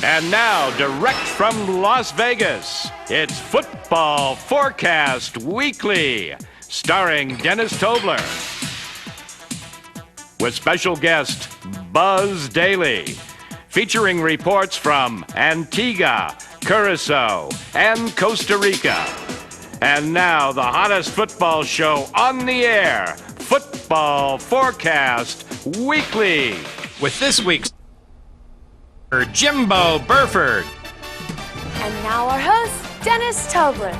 And now, direct from Las Vegas, it's Football Forecast Weekly, starring Dennis Tobler, with special guest Buzz Daly, featuring reports from Antigua, Curacao, and Costa Rica. And now, the hottest football show on the air, Football Forecast Weekly, with this week's Jimbo Burford. And now our host, Dennis Tobler.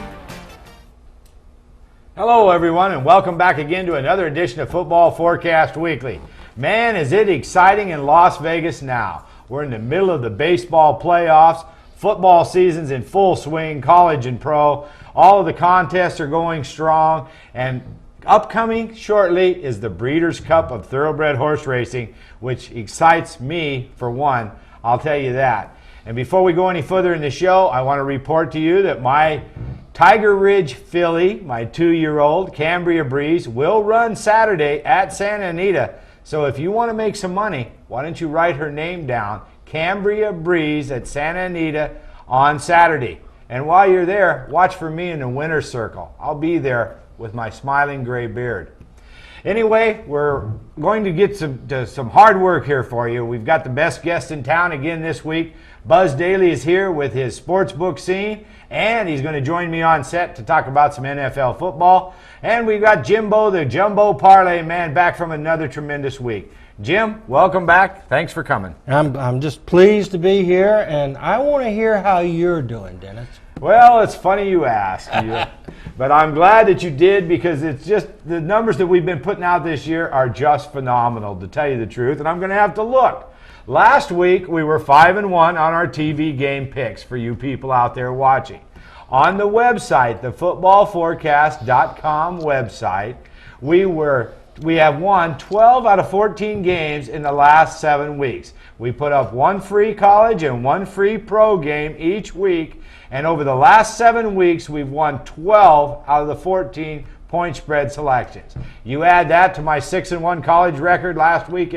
Hello everyone, and welcome back again to another edition of Football Forecast Weekly. Man, is it exciting in Las Vegas now. We're in the middle of the baseball playoffs. Football season's in full swing, college and pro. All of the contests are going strong, and upcoming shortly is the Breeders' Cup of Thoroughbred Horse Racing, which excites me for one. I'll tell you that. And before we go any further in the show, I want to report to you that my Tiger Ridge filly, my 2-year-old, Cambria Breeze, will run Saturday at Santa Anita. So if you want to make some money, why don't you write her name down, Cambria Breeze at Santa Anita on Saturday. And while you're there, watch for me in the winner's circle. I'll be there with my smiling gray beard. Anyway, we're going to get some hard work here for you. We've got the best guest in town again this week. Buzz Daly is here with his sportsbook scene, and he's going to join me on set to talk about some NFL football. And we've got Jimbo, the Jumbo Parlay Man, back from another tremendous week. Jim, welcome back. Thanks for coming. I'm just pleased to be here, and I want to hear how you're doing, Dennis. Well, it's funny you ask. But I'm glad that you did, because it's just the numbers that we've been putting out this year are just phenomenal, to tell you the truth. And I'm going to have to look. Last week, we were 5-1 on our TV game picks for you people out there watching. On the website, the footballforecast.com website, we have won 12 out of 14 games in the last 7 weeks. We put up one free college and one free pro game each week. And over the last 7 weeks, we've won 12 out of the 14 point spread selections. You add that to my 6-1 college record last week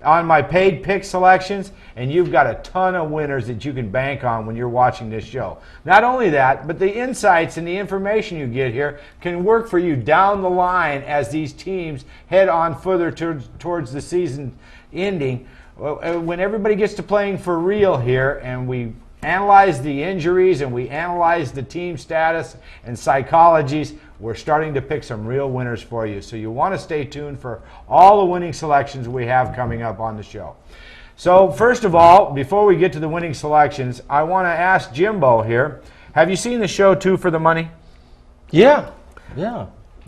on my paid pick selections, and you've got a ton of winners that you can bank on when you're watching this show. Not only that, but the insights and the information you get here can work for you down the line as these teams head on further towards the season ending. When everybody gets to playing for real here, and we analyze the injuries and we analyze the team status and psychologies, we're starting to pick some real winners for you. So you want to stay tuned for all the winning selections we have coming up on the show. So first of all, before we get to the winning selections, I want to ask Jimbo here, have you seen the show 2 for the Money? Yeah.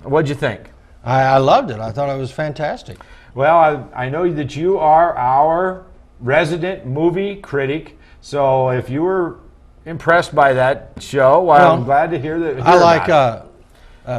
What'd you think? I loved it. I thought it was fantastic. Well, I know that you are our resident movie critic. So if you were impressed by that show, well, I'm glad to hear that. I like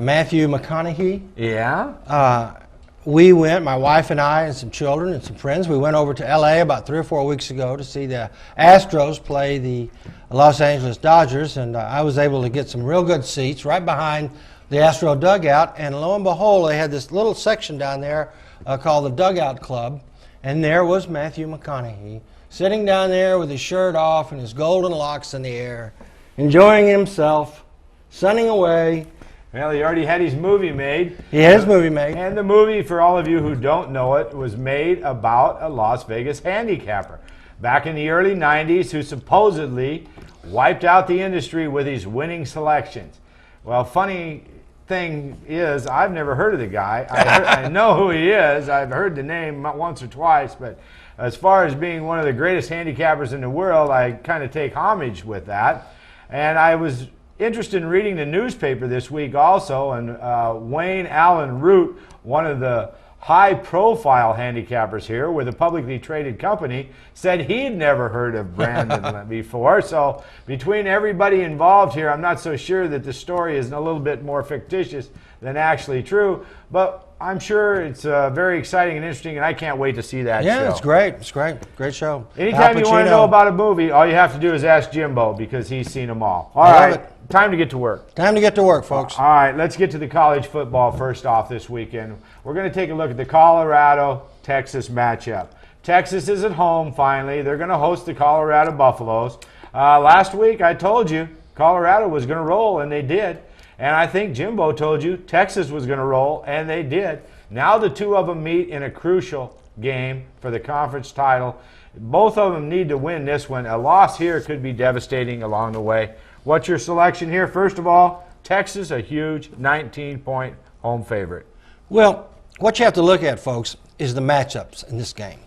Matthew McConaughey. Yeah. We went, my wife and I and some children and some friends, we went over to L.A. about 3 or 4 weeks ago to see the Astros play the Los Angeles Dodgers, and I was able to get some real good seats right behind the Astro dugout, and lo and behold, they had this little section down there called the Dugout Club, and there was Matthew McConaughey, sitting down there with his shirt off and his golden locks in the air, enjoying himself, sunning away. Well, he already had his movie made. He had his movie made. And the movie, for all of you who don't know it, was made about a Las Vegas handicapper back in the early 90s who supposedly wiped out the industry with his winning selections. Well, funny thing is, I've never heard of the guy. I know who he is. I've heard the name once or twice, but as far as being one of the greatest handicappers in the world, I kind of take homage with that. And I was interested in reading the newspaper this week also, and Wayne Allen Root, one of the high-profile handicappers here with a publicly traded company, said he'd never heard of Brandon before. So between everybody involved here, I'm not so sure that the story is a little bit more fictitious than actually true. But I'm sure it's very exciting and interesting, and I can't wait to see that show. Yeah, it's great. It's great. Great show. Anytime you want to know about a movie, all you have to do is ask Jimbo, because he's seen them all. All right, time to get to work. Time to get to work, folks. All right, let's get to the college football first off this weekend. We're going to take a look at the Colorado-Texas matchup. Texas is at home finally. They're going to host the Colorado Buffaloes. Last week I told you Colorado was going to roll, and they did. And I think Jimbo told you Texas was going to roll, and they did. Now the two of them meet in a crucial game for the conference title. Both of them need to win this one. A loss here could be devastating along the way. What's your selection here? First of all, Texas, a huge 19-point home favorite. Well, what you have to look at, folks, is the matchups in this game.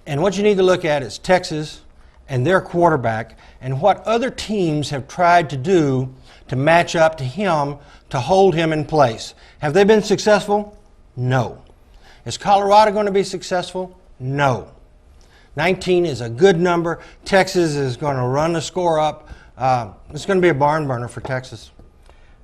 And what you need to look at is Texas and their quarterback and what other teams have tried to do to match up to him to hold him in place. Have they been successful? No. Is Colorado going to be successful? No. 19 is a good number. Texas is going to run the score up. It's going to be a barn burner for Texas.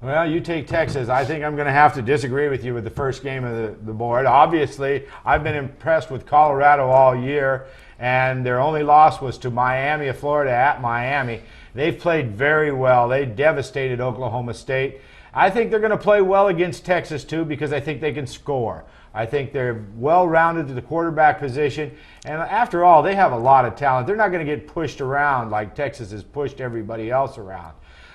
Well, you take Texas. I think I'm going to have to disagree with you with the first game of the board. Obviously, I've been impressed with Colorado all year, and their only loss was to Miami of Florida at Miami. They've played very well. They devastated Oklahoma State. I think they're going to play well against Texas, too, because I think they can score. I think they're well-rounded to the quarterback position. And after all, they have a lot of talent. They're not going to get pushed around like Texas has pushed everybody else around.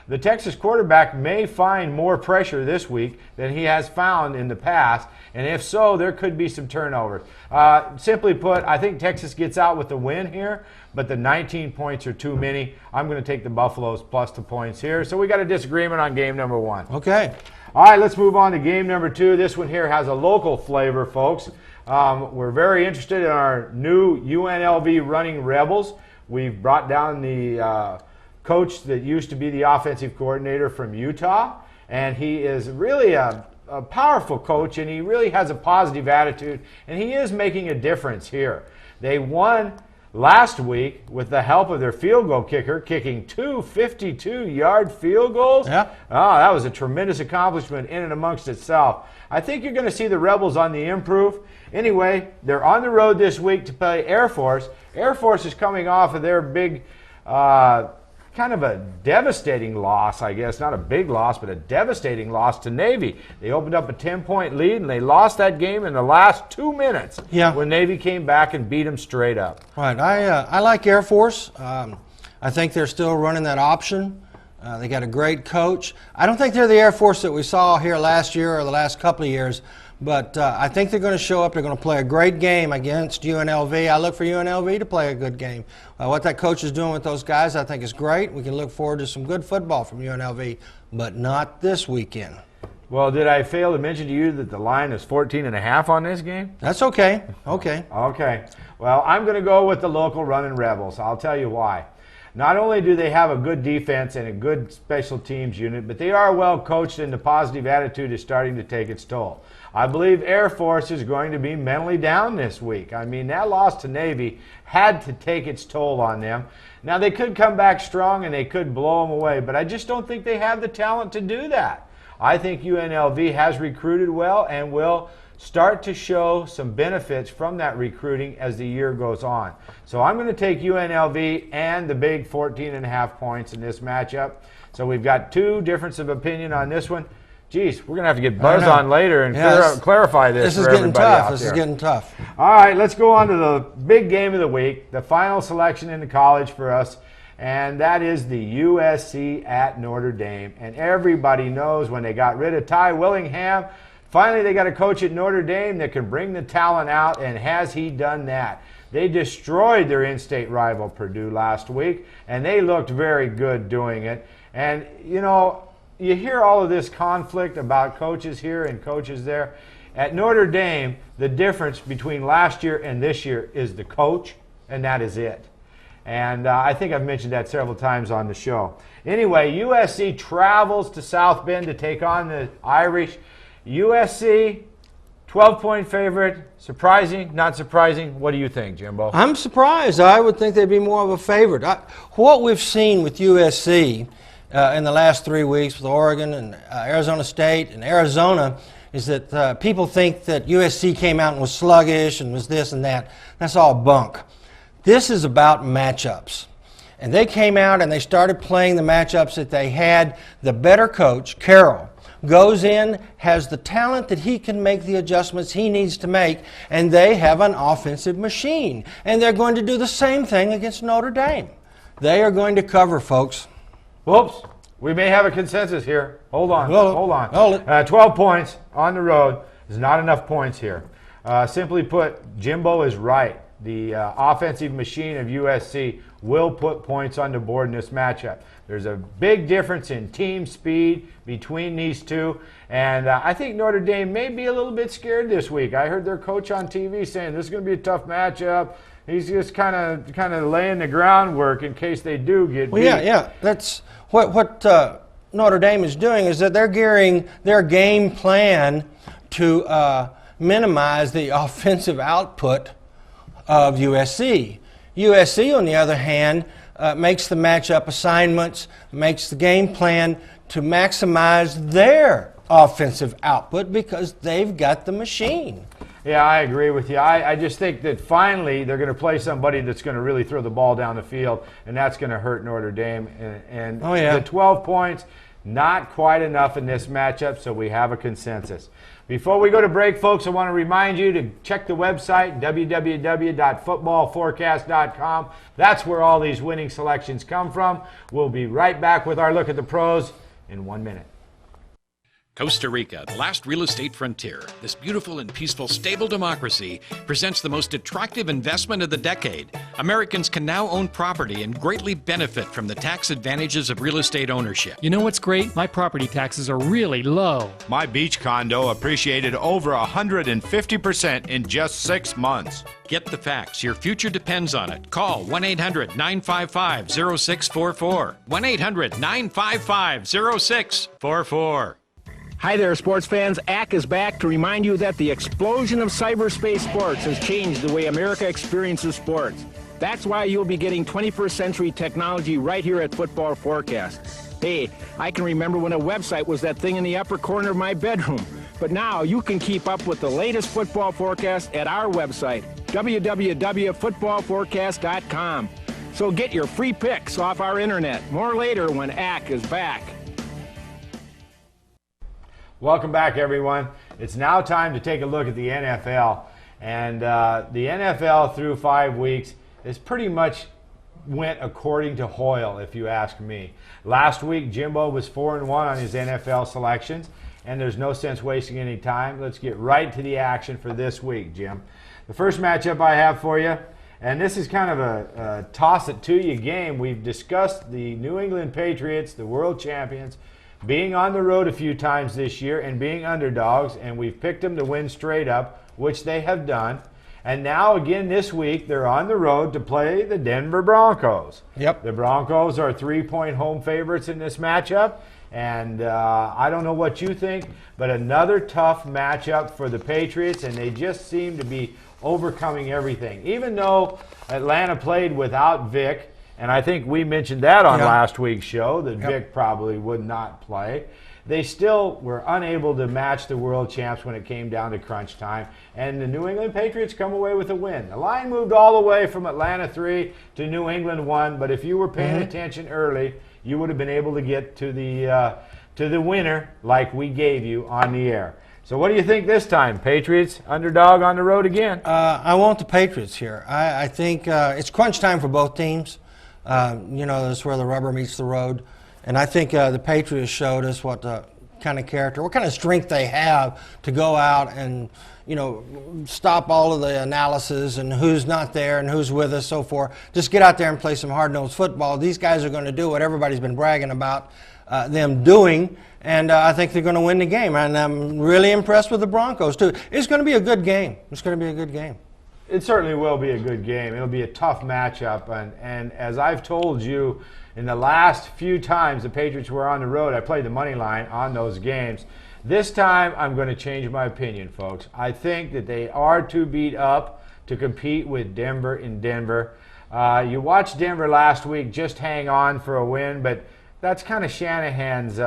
The Texas quarterback may find more pressure this week than he has found in the past, and if so, there could be some turnovers. Simply put, I think Texas gets out with the win here, but the 19 points are too many. I'm going to take the Buffaloes plus the points here. So we got a disagreement on game number one. Okay. All right, let's move on to game number two. This one here has a local flavor, folks. We're very interested in our new UNLV running Rebels. We've brought down the coach that used to be the offensive coordinator from Utah, and he is really a powerful coach, and he really has a positive attitude, and he is making a difference here. They won last week with the help of their field goal kicker, kicking two 52-yard field goals. Yeah. Oh, that was a tremendous accomplishment in and amongst itself. I think you're going to see the Rebels on the improve. Anyway, they're on the road this week to play Air Force. Air Force is coming off of their big kind of a devastating loss, I guess. Not a big loss, but a devastating loss to Navy. They opened up a 10-point lead, and they lost that game in the last 2 minutes when Navy came back and beat them straight up. Right. I like Air Force. I think they're still running that option. They got a great coach. I don't think they're the Air Force that we saw here last year or the last couple of years, but I think they're going to show up. They're going to play a great game against UNLV. I look for UNLV to play a good game. What that coach is doing with those guys, I think, is great. We can look forward to some good football from UNLV, but not this weekend. Well, did I fail to mention to you that the line is 14.5 on this game? That's okay. Okay. Okay. Well, I'm going to go with the local running Rebels. I'll tell you why. Not only do they have a good defense and a good special teams unit, but they are well coached, and the positive attitude is starting to take its toll. I believe Air Force is going to be mentally down this week. I mean, that loss to Navy had to take its toll on them. Now, they could come back strong and they could blow them away, but I just don't think they have the talent to do that. I think UNLV has recruited well and will start to show some benefits from that recruiting as the year goes on. So I'm going to take UNLV and the big 14.5 points in this matchup. So we've got two differences of opinion on this one. Geez, we're going to have to get Buzz on later and clarify this for everybody out there. This is getting tough. All right, let's go on to the big game of the week, the final selection in the college for us, and that is the USC at Notre Dame. And everybody knows when they got rid of Ty Willingham, finally they got a coach at Notre Dame that can bring the talent out, and has he done that? They destroyed their in-state rival Purdue last week, and they looked very good doing it. And, you know, you hear all of this conflict about coaches here and coaches there. At Notre Dame, the difference between last year and this year is the coach, and that is it. And I think I've mentioned that several times on the show. Anyway, USC travels to South Bend to take on the Irish. USC, 12-point favorite. Surprising, not surprising? What do you think, Jimbo? I'm surprised. I would think they'd be more of a favorite. What we've seen with USC in the last 3 weeks with Oregon and Arizona State and Arizona is that people think that USC came out and was sluggish and was this and that. That's all bunk. This is about matchups. And they came out and they started playing the matchups that they had the better coach, Carroll, goes in, has the talent that he can make the adjustments he needs to make, and they have an offensive machine. And they're going to do the same thing against Notre Dame. They are going to cover, folks. Whoops. We may have a consensus here. Hold on. Hold on. Hold it. 12 points on the road is not enough points here. Simply put, Jimbo is right. The offensive machine of USC will put points on the board in this matchup. There's a big difference in team speed between these two, and I think Notre Dame may be a little bit scared this week. I heard their coach on TV saying this is going to be a tough matchup. He's just kind of laying the groundwork in case they do get beat. Yeah. That's what Notre Dame is doing, is that they're gearing their game plan to minimize the offensive output of USC. USC, on the other hand, makes the matchup assignments, makes the game plan to maximize their offensive output because they've got the machine. Yeah, I agree with you. I just think that finally they're going to play somebody that's going to really throw the ball down the field, and that's going to hurt Notre Dame. And the 12 points, not quite enough in this matchup, so we have a consensus. Before we go to break, folks, I want to remind you to check the website, www.footballforecast.com. That's where all these winning selections come from. We'll be right back with our look at the pros in 1 minute. Costa Rica, the last real estate frontier, this beautiful and peaceful, stable democracy presents the most attractive investment of the decade. Americans can now own property and greatly benefit from the tax advantages of real estate ownership. You know what's great? My property taxes are really low. My beach condo appreciated over 150% in just 6 months. Get the facts. Your future depends on it. Call 1-800-955-0644. 1-800-955-0644. Hi there, sports fans. ACK is back to remind you that the explosion of cyberspace sports has changed the way America experiences sports. That's why you'll be getting 21st century technology right here at Football Forecast. Hey, I can remember when a website was that thing in the upper corner of my bedroom. But now you can keep up with the latest football forecast at our website, www.footballforecast.com. So get your free picks off our internet. More later when ACK is back. Welcome back, everyone. It's now time to take a look at the NFL. And the NFL through 5 weeks is pretty much went according to Hoyle, if you ask me. Last week, Jimbo was 4-1 on his NFL selections, and there's no sense wasting any time. Let's get right to the action for this week, Jim. The first matchup I have for you, and this is kind of a toss-it-to-you game. We've discussed the New England Patriots, the world champions, being on the road a few times this year and being underdogs, and we've picked them to win straight up, which they have done. And now, again, this week, they're on the road to play the Denver Broncos. Yep. The Broncos are 3-point home favorites in this matchup, and I don't know what you think, but another tough matchup for the Patriots, and they just seem to be overcoming everything. Even though Atlanta played without Vic, and I think we mentioned that on last week's show, that Vic probably would not play. They still were unable to match the world champs when it came down to crunch time. And the New England Patriots come away with a win. The line moved all the way from Atlanta 3 to New England 1. But if you were paying attention early, you would have been able to get to the winner like we gave you on the air. So what do you think this time? Patriots underdog on the road again? I want the Patriots here. I think it's crunch time for both teams. That's where the rubber meets the road. And I think the Patriots showed us what kind of character, what kind of strength they have to go out and, stop all of the analysis and who's not there and who's with us, so forth. Just get out there and play some hard-nosed football. These guys are going to do what everybody's been bragging about them doing, and I think they're going to win the game. And I'm really impressed with the Broncos, too. It's going to be a good game. It's going to be a good game. It certainly will be a good game. It'll be a tough matchup. And as I've told you, in the last few times the Patriots were on the road, I played the money line on those games. This time, I'm going to change my opinion, folks. I think that they are too beat up to compete with Denver in Denver. You watched Denver last week just hang on for a win, but that's kind of Shanahan's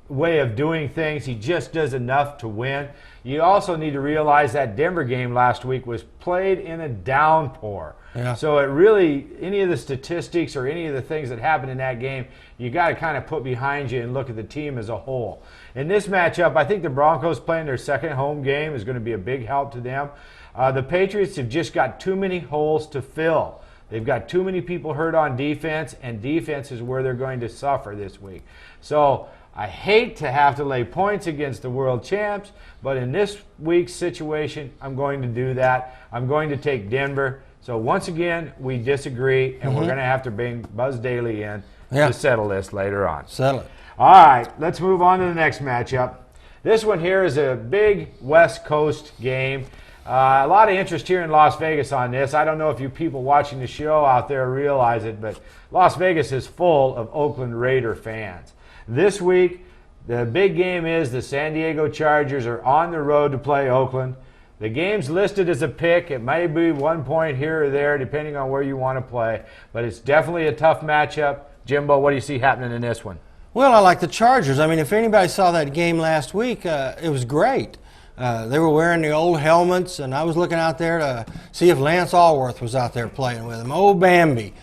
way of doing things. He just does enough to win. You also need to realize that Denver game last week was played in a downpour. Yeah. So it really, any of the statistics or any of the things that happened in that game, you got to kind of put behind you and look at the team as a whole. In this matchup, I think the Broncos playing their second home game is going to be a big help to them. The Patriots have just got too many holes to fill. They've got too many people hurt on defense, and defense is where they're going to suffer this week. So I hate to have to lay points against the world champs, but in this week's situation, I'm going to do that. I'm going to take Denver. So once again, we disagree, and we're going to have to bring Buzz Daly in to settle this later on. Settle it. All right, let's move on to the next matchup. This one here is a big West Coast game. A lot of interest here in Las Vegas on this. I don't know if you people watching the show out there realize it, but Las Vegas is full of Oakland Raider fans. This week, the big game is the San Diego Chargers are on the road to play Oakland. The game's listed as a pick. It may be 1 point here or there, depending on where you want to play, but it's definitely a tough matchup. Jimbo, what do you see happening in this one? Well, I like the Chargers. I mean, if anybody saw that game last week, it was great. They were wearing the old helmets, and I was looking out there to see if Lance Allworth was out there playing with them. Oh, Bambi.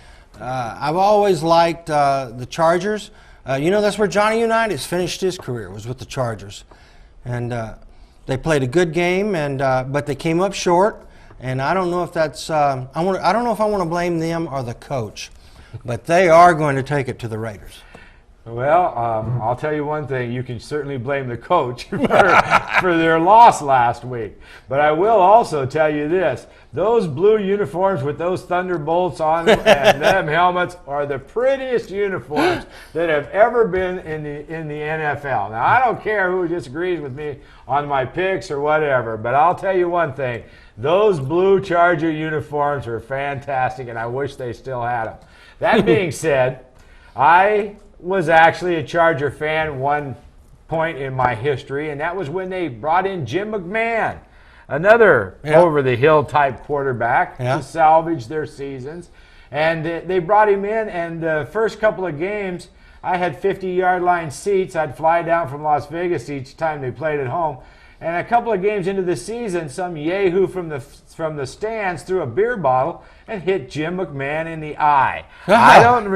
I've always liked the Chargers. That's where Johnny Unitas finished his career, was with the Chargers. And they played a good game, but they came up short. And I don't know if that's I don't know if I want to blame them or the coach, but they are going to take it to the Raiders. Well, I'll tell you one thing. You can certainly blame the coach for their loss last week. But I will also tell you this. Those blue uniforms with those Thunderbolts on them and them helmets are the prettiest uniforms that have ever been in the NFL. Now, I don't care who disagrees with me on my picks or whatever, but I'll tell you one thing. Those blue Charger uniforms are fantastic, and I wish they still had them. That being said, I was actually a Charger fan one point in my history, and that was when they brought in Jim McMahon, another over-the-hill type quarterback to salvage their seasons. And they brought him in, and the first couple of games, I had 50-yard line seats. I'd fly down from Las Vegas each time they played at home. And a couple of games into the season, some yahoo from the stands threw a beer bottle and hit Jim McMahon in the eye. I don't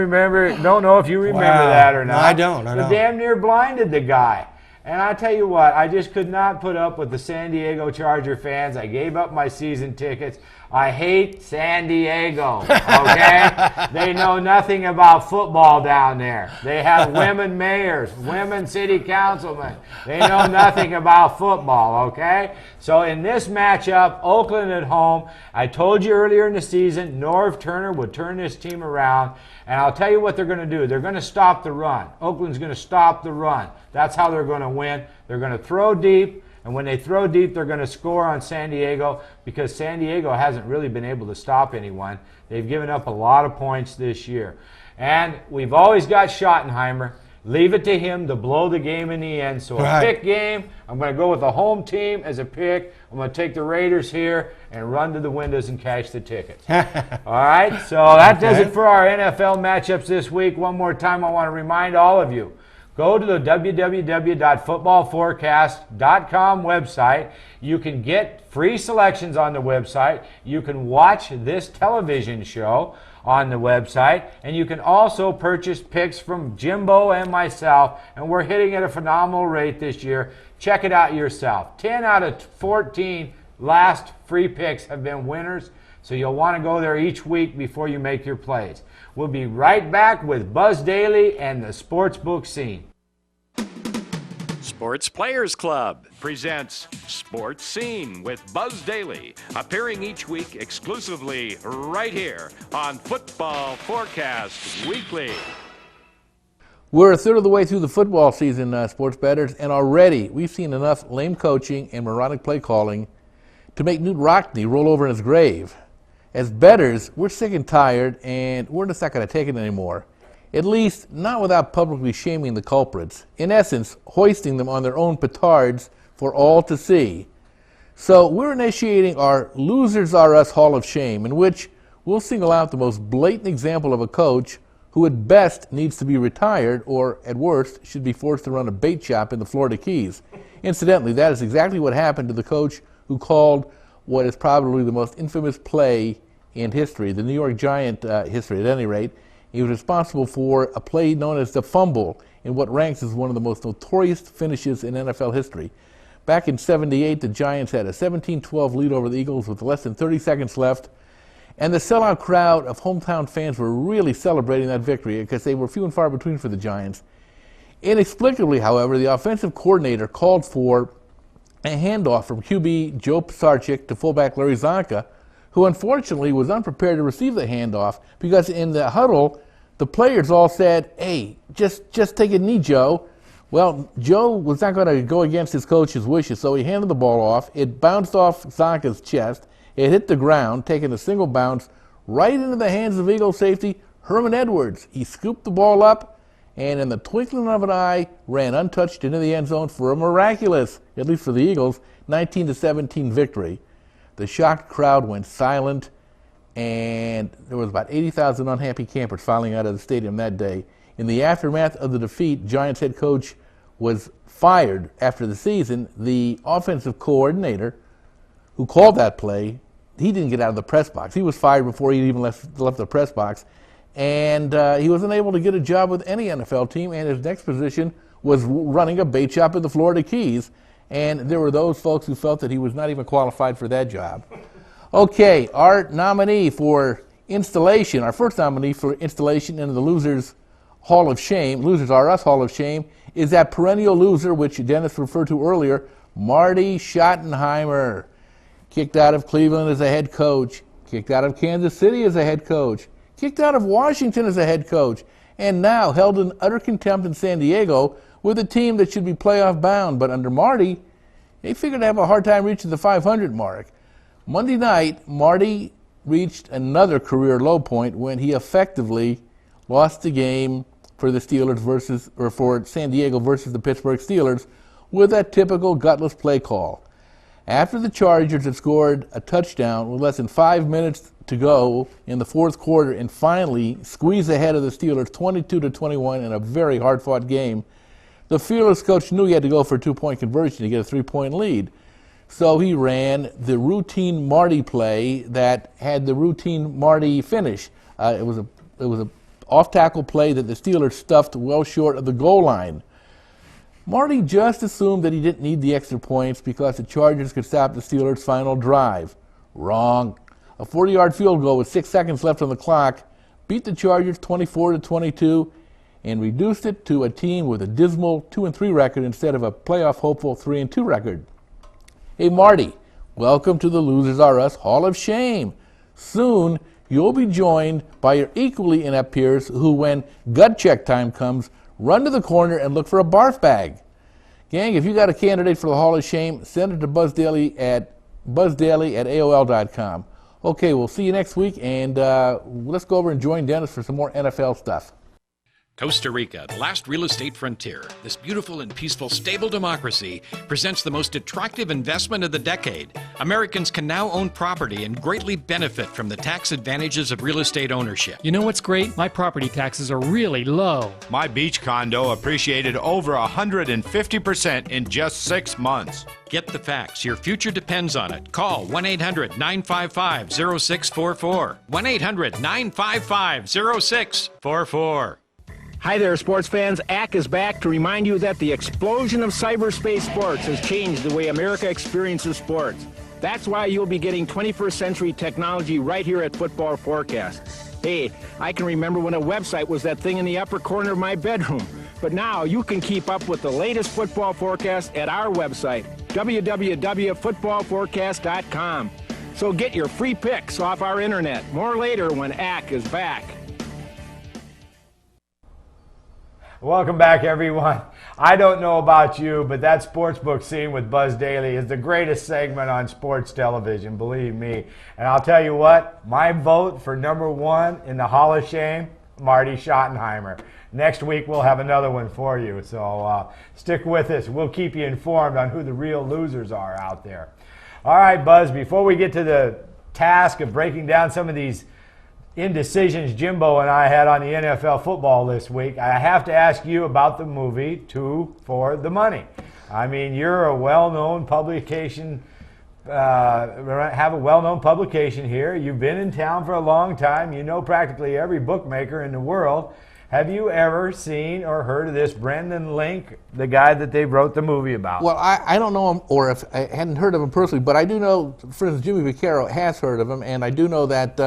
know if you remember that or not. No, I don't. It damn near blinded the guy. And I tell you what, I just could not put up with the San Diego Charger fans. I gave up my season tickets. I hate San Diego, okay? They know nothing about football down there. They have women mayors, women city councilmen. They know nothing about football, okay? So in this matchup, Oakland at home, I told you earlier in the season, Norv Turner would turn this team around. And I'll tell you what they're going to do. They're going to stop the run. Oakland's going to stop the run. That's how they're going to win. They're going to throw deep. And when they throw deep, they're going to score on San Diego because San Diego hasn't really been able to stop anyone. They've given up a lot of points this year. And we've always got Schottenheimer. Leave it to him to blow the game in the end. So a pick game, I'm going to go with the home team as a pick. I'm going to take the Raiders here and run to the windows and cash the tickets. All right, so that does it for our NFL matchups this week. One more time, I want to remind all of you, go to the www.footballforecast.com website. You can get free selections on the website. You can watch this television show on the website, and you can also purchase picks from Jimbo and myself, and we're hitting at a phenomenal rate this year. Check it out yourself. 10 out of 14 last free picks have been winners, so you'll want to go there each week before you make your plays. We'll be right back with Buzz Daly and the sportsbook scene. Sports Players Club presents Sports Scene with Buzz Daly, appearing each week exclusively right here on Football Forecast Weekly. We're a third of the way through the football season, sports bettors, and already we've seen enough lame coaching and moronic play calling to make Knute Rockne roll over in his grave. As bettors, we're sick and tired, and we're just not going to take it anymore. At least, not without publicly shaming the culprits. In essence, hoisting them on their own petards for all to see. So we're initiating our Losers Are Us Hall of Shame, in which we'll single out the most blatant example of a coach who at best needs to be retired, or at worst, should be forced to run a bait shop in the Florida Keys. Incidentally, that is exactly what happened to the coach who called what is probably the most infamous play in history, the New York Giant history at any rate. He was responsible for a play known as the fumble in what ranks as one of the most notorious finishes in NFL history. Back in '78, the Giants had a 17-12 lead over the Eagles with less than 30 seconds left, and the sellout crowd of hometown fans were really celebrating that victory because they were few and far between for the Giants. Inexplicably, however, the offensive coordinator called for a handoff from QB Joe Pisarcik to fullback Larry Zonka, who unfortunately was unprepared to receive the handoff because in the huddle, the players all said, "Hey, just take a knee, Joe." Well, Joe was not going to go against his coach's wishes, so he handed the ball off. It bounced off Zonka's chest. It hit the ground, taking a single bounce right into the hands of Eagle safety Herman Edwards. He scooped the ball up and in the twinkling of an eye ran untouched into the end zone for a miraculous, at least for the Eagles, 19-17 victory. The shocked crowd went silent, and there was about 80,000 unhappy campers filing out of the stadium that day. In the aftermath of the defeat, Giants head coach was fired after the season. The offensive coordinator who called that play, he didn't get out of the press box. He was fired before he even left the press box, and he wasn't able to get a job with any NFL team, and his next position was running a bait shop in the Florida Keys, and there were those folks who felt that he was not even qualified for that job. Okay, our nominee for installation, our first nominee for installation into the Losers Hall of Shame, Losers R Us Hall of Shame, is that perennial loser which Dennis referred to earlier, Marty Schottenheimer. Kicked out of Cleveland as a head coach, kicked out of Kansas City as a head coach, kicked out of Washington as a head coach, and now held in utter contempt in San Diego with a team that should be playoff bound. But under Marty, they figured to have a hard time reaching the 500 mark. Monday night, Marty reached another career low point when he effectively lost the game for the Steelers for San Diego versus the Pittsburgh Steelers with a typical gutless play call. After the Chargers had scored a touchdown with less than 5 minutes to go in the fourth quarter and finally squeezed ahead of the Steelers 22-21 in a very hard-fought game, the fearless coach knew he had to go for a two-point conversion to get a 3-point lead. So he ran the routine Marty play that had the routine Marty finish. It was a off-tackle play that the Steelers stuffed well short of the goal line. Marty just assumed that he didn't need the extra points because the Chargers could stop the Steelers' final drive. Wrong. A 40-yard field goal with 6 seconds left on the clock beat the Chargers 24-22 and reduced it to a team with a dismal 2-3 record instead of a playoff hopeful 3-2 record. Hey, Marty, welcome to the Losers R Us Hall of Shame. Soon, you'll be joined by your equally inept peers who, when gut check time comes, run to the corner and look for a barf bag. Gang, if you got a candidate for the Hall of Shame, send it to Buzz Daly at AOL.com. Okay, we'll see you next week, and let's go over and join Dennis for some more NFL stuff. Costa Rica, the last real estate frontier. This beautiful and peaceful, stable democracy presents the most attractive investment of the decade. Americans can now own property and greatly benefit from the tax advantages of real estate ownership. You know what's great? My property taxes are really low. My beach condo appreciated over 150% in just 6 months. Get the facts. Your future depends on it. Call 1-800-955-0644. 1-800-955-0644. Hi there, sports fans. ACK is back to remind you that the explosion of cyberspace sports has changed the way America experiences sports. That's why you'll be getting 21st century technology right here at Football Forecast. Hey, I can remember when a website was that thing in the upper corner of my bedroom. But now you can keep up with the latest football forecast at our website, www.footballforecast.com. So get your free picks off our internet. More later when ACK is back. Welcome back, everyone. I don't know about you, but that sportsbook scene with Buzz Daly is the greatest segment on sports television, believe me. And I'll tell you what, my vote for number one in the Hall of Shame, Marty Schottenheimer. Next week, we'll have another one for you. So stick with us. We'll keep you informed on who the real losers are out there. All right, Buzz, before we get to the task of breaking down some of these indecisions Jimbo and I had on the NFL football this week, I have to ask you about the movie 2 for the Money. I mean, you're a well-known publication have a well-known publication here. You've been in town for a long time. You know practically every bookmaker in the world. Have you ever seen or heard of this Brendan Link, the guy that they wrote the movie about? Well, I don't know him, or if I hadn't heard of him personally, but I do know, for instance, Jimmy Vaccaro has heard of him, and I do know that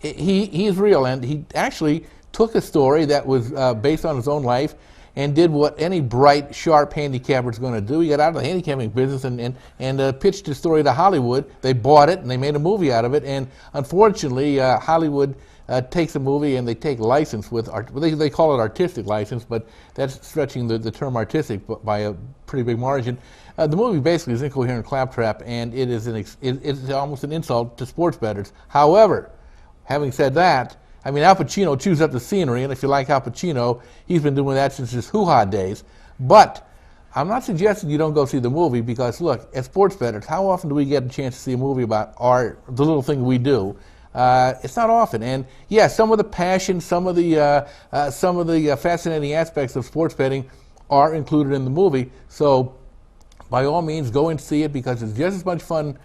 he's real, and he actually took a story that was based on his own life and did what any bright, sharp handicapper is going to do. He got out of the handicapping business and pitched his story to Hollywood. They bought it, and they made a movie out of it, and unfortunately, Hollywood takes a movie and they take license with, they call it artistic license, but that's stretching the term artistic by a pretty big margin. The movie basically is incoherent claptrap, and it is it's almost an insult to sports bettors. However, having said that, I mean, Al Pacino chews up the scenery, and if you like Al Pacino, he's been doing that since his hoo-ha days. But I'm not suggesting you don't go see the movie, because look, as sports bettors, how often do we get a chance to see a movie about the little thing we do? It's not often, and yeah, some of the passion, some of the fascinating aspects of sports betting are included in the movie. So, by all means, go and see it, because it's just as much fun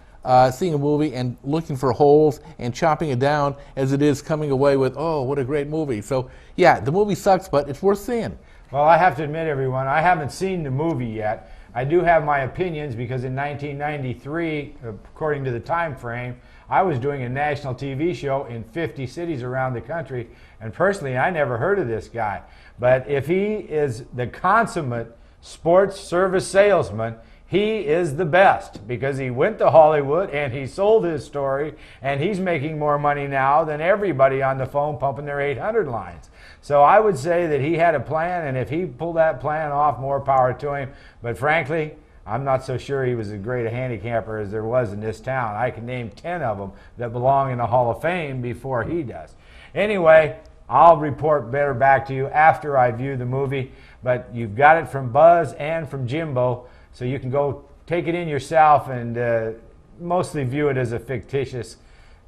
seeing a movie and looking for holes and chopping it down as it is coming away with, oh, what a great movie. So, yeah, the movie sucks, but it's worth seeing. Well, I have to admit, everyone, I haven't seen the movie yet. I do have my opinions, because in 1993, according to the time frame, I was doing a national TV show in 50 cities around the country, and personally, I never heard of this guy. But if he is the consummate sports service salesman, he is the best, because he went to Hollywood and he sold his story, and he's making more money now than everybody on the phone pumping their 800 lines. So I would say that he had a plan, and if he pulled that plan off, more power to him. But frankly, I'm not so sure he was as great a handicapper as there was in this town. I can name 10 of them that belong in the Hall of Fame before he does. Anyway, I'll report better back to you after I view the movie. But you've got it from Buzz and from Jimbo, so you can go take it in yourself and mostly view it as a fictitious,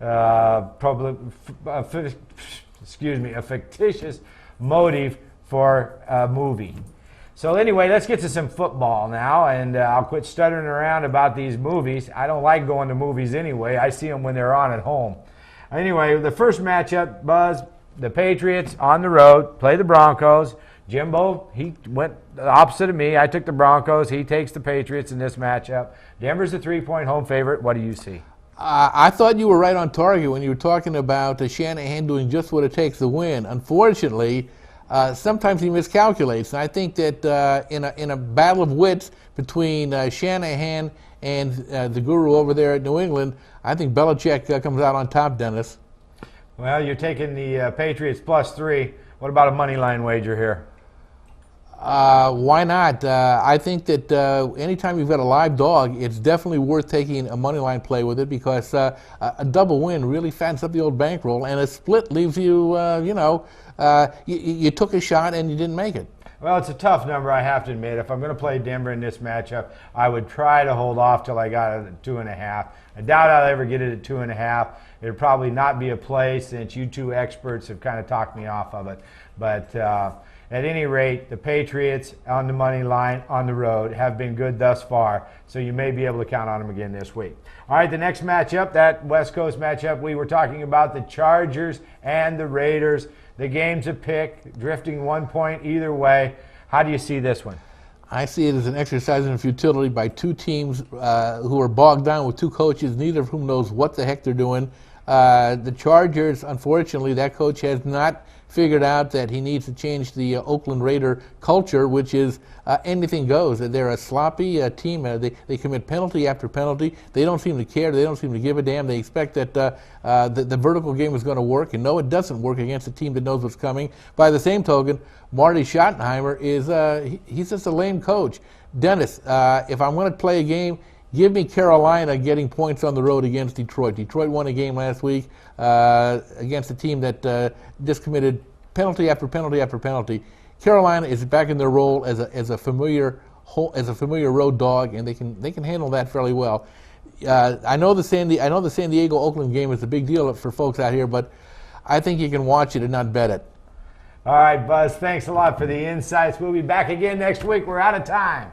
a fictitious motive for a movie. So anyway, let's get to some football now, and I'll quit stuttering around about these movies. I don't like going to movies anyway. I see them when they're on at home. Anyway, the first matchup, Buzz, the Patriots on the road, play the Broncos. Jimbo, he went the opposite of me. I took the Broncos. He takes the Patriots in this matchup. Denver's a 3-point home favorite. What do you see? I thought you were right on target when you were talking about Shanahan doing just what it takes to win. Unfortunately, sometimes he miscalculates, and I think that in a battle of wits between Shanahan and the guru over there at New England, I think Belichick comes out on top, Dennis. Well, you're taking the Patriots +3. What about a money line wager here? Why not? I think that anytime you've got a live dog, it's definitely worth taking a money line play with it, because a double win really fattens up the old bankroll, and a split leaves you, you took a shot and you didn't make it. Well, it's a tough number, I have to admit. If I'm going to play Denver in this matchup, I would try to hold off till I got it at 2.5. I doubt I'll ever get it at 2.5. It'll probably not be a play, since you two experts have kind of talked me off of it. But at any rate, the Patriots on the money line on the road have been good thus far, so you may be able to count on them again this week. All right, the next matchup, that West Coast matchup, we were talking about the Chargers and the Raiders. The game's a pick, drifting 1 point either way. How do you see this one? I see it as an exercise in futility by two teams who are bogged down with two coaches, neither of whom knows what the heck they're doing. The Chargers, unfortunately, that coach has not figured out that he needs to change the Oakland Raider culture, which is anything goes. They're a sloppy team. They commit penalty after penalty. They don't seem to care. They don't seem to give a damn. They expect that the vertical game is going to work, and no, it doesn't work against a team that knows what's coming. By the same token, Marty Schottenheimer is he's just a lame coach. Dennis, if I'm going to play a game, give me Carolina getting points on the road against Detroit. Detroit won a game last week against a team that just committed penalty after penalty after penalty. Carolina is back in their role as a familiar road dog, and they can handle that fairly well. I know the San Diego Oakland game is a big deal for folks out here, but I think you can watch it and not bet it. All right, Buzz, thanks a lot for the insights. We'll be back again next week. We're out of time.